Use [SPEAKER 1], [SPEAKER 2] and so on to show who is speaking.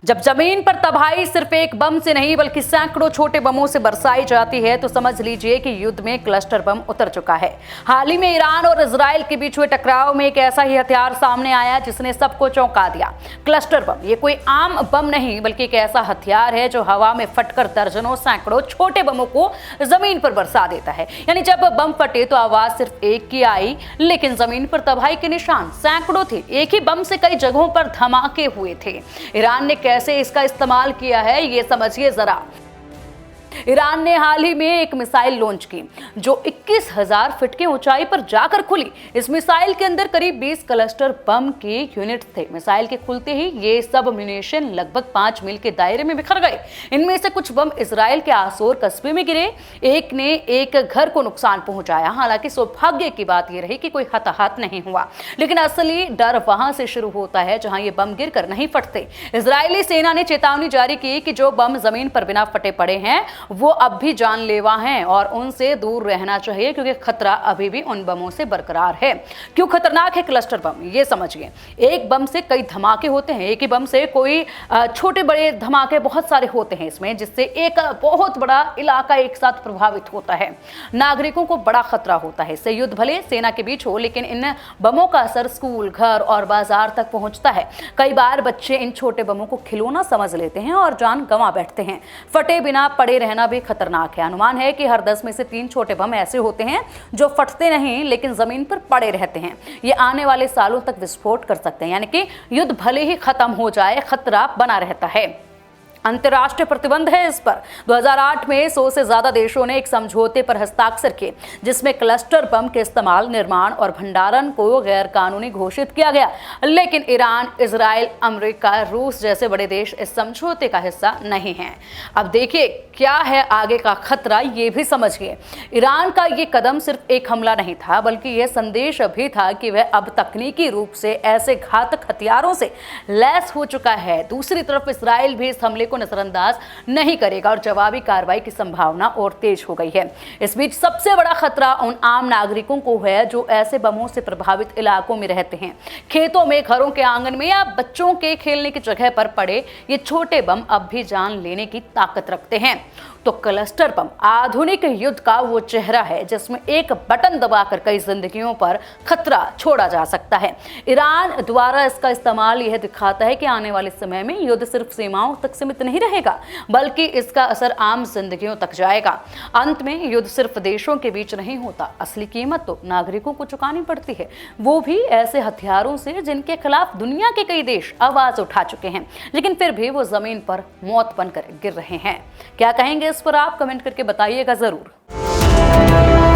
[SPEAKER 1] जब जमीन पर तबाही सिर्फ एक बम से नहीं बल्कि सैकड़ों छोटे बमों से बरसाई जाती है तो समझ लीजिए कि युद्ध में क्लस्टर बम उतर चुका है। हाल ही में ईरान और इजराइल के बीच हुए टकराव में एक ऐसा ही हथियार सामने आया जिसने सबको चौंका दिया। क्लस्टर बम ये कोई आम बम नहीं बल्कि एक ऐसा हथियार है जो हवा में फटकर दर्जनों सैकड़ों छोटे बमों को जमीन पर बरसा देता है। यानी जब बम फटे तो आवाज सिर्फ एक की आई, लेकिन जमीन पर तबाही के निशान सैकड़ों थे। एक ही बम से कई जगहों पर धमाके हुए थे। ईरान ने कैसे इसका इस्तेमाल किया है ये समझिए जरा। ईरान ने हाल ही में एक मिसाइल लॉन्च की जो 21,000 फीट की ऊंचाई पर जाकर खुली। इस मिसाइल के अंदर करीब 20 क्लस्टर बम के यूनिट थे। मिसाइल के खुलते ही ये सब म्यूनिशन लगभग 5 मील के दायरे में बिखर गए। इनमें से कुछ बम इजराइल के आसोर कस्बे में गिरे, एक ने एक घर को नुकसान पहुंचाया। हालांकि सौभाग्य की बात यह रही कि कोई हताहत नहीं हुआ, लेकिन असली डर वहां से शुरू होता है जहां ये बम गिरकर नहीं फटते। इजरायली सेना ने चेतावनी जारी की कि जो बम जमीन पर बिना फटे पड़े हैं वो अब भी जानलेवा हैं और उनसे दूर रहना चाहिए, क्योंकि खतरा अभी भी उन बमों से बरकरार है। क्यों खतरनाक है क्लस्टर बम, ये समझिए। एक बम से कई धमाके होते हैं, एक ही बम से कोई छोटे बड़े धमाके बहुत सारे होते हैं इसमें, जिससे एक बहुत बड़ा इलाका एक साथ प्रभावित होता है। नागरिकों को बड़ा खतरा होता है। इससे युद्ध भले सेना के बीच हो, लेकिन इन बमों का असर स्कूल, घर और बाजार तक पहुंचता है। कई बार बच्चे इन छोटे बमों को खिलौना समझ लेते हैं और जान गंवा बैठते हैं। फटे बिना पड़े रहना भी खतरनाक है। अनुमान है कि हर 10 में से 3 छोटे बम ऐसे होते हैं जो फटते नहीं लेकिन जमीन पर पड़े रहते हैं। ये आने वाले सालों तक विस्फोट कर सकते हैं, यानी कि युद्ध भले ही खत्म हो जाए, खतरा बना रहता है। अंतर्राष्ट्रीय प्रतिबंध है इस पर। 2008 में 100 से ज्यादा देशों ने एक समझौते पर हस्ताक्षर किए जिसमें क्लस्टर बम के इस्तेमाल, निर्माण और भंडारण को गैर कानूनी घोषित किया गया। लेकिन ईरान, इजराइल, अमेरिका, रूस जैसे बड़े देश इस समझौते का हिस्सा नहीं हैं। अब देखिए क्या है आगे का खतरा, ये भी समझिए। ईरान का ये कदम सिर्फ एक हमला नहीं था, बल्कि यह संदेश भी था कि वह अब तकनीकी रूप से ऐसे घातक हथियारों से लैस हो चुका है। दूसरी तरफ इजराइल भी इस हमले को नजरअंदाज नहीं करेगा और जवाबी कार्रवाई की संभावना और तेज हो गई है। इस बीच सबसे बड़ा खतरा उन आम नागरिकों को है जो ऐसे बमों से प्रभावित इलाकों में रहते हैं। खेतों में, घरों के आंगन में या बच्चों के खेलने की जगह पर पड़े ये छोटे बम अब भी जान लेने की ताकत रखते हैं। तो क्लस्टर बम आधुनिक युद्ध का वो चेहरा है जिसमें एक बटन दबाकर कई जिंदगियों पर खतरा छोड़ा जा सकता है। ईरान द्वारा इसका इस्तेमाल यह दिखाता है कि आने वाले समय में युद्ध सिर्फ सीमाओं तक सीमित नहीं रहेगा, बल्कि इसका असर आम जिंदगियों तक जाएगा। अंत में युद्ध सिर्फ देशों के बीच नहीं होता, असली कीमत तो नागरिकों को चुकानी पड़ती है, वो भी ऐसे हथियारों से जिनके खिलाफ दुनिया के कई देश आवाज उठा चुके हैं, लेकिन फिर भी वो जमीन पर मौत बनकर गिर रहे हैं। क्या कहेंगे इस पर आप कमेंट करके बताइएगा जरूर।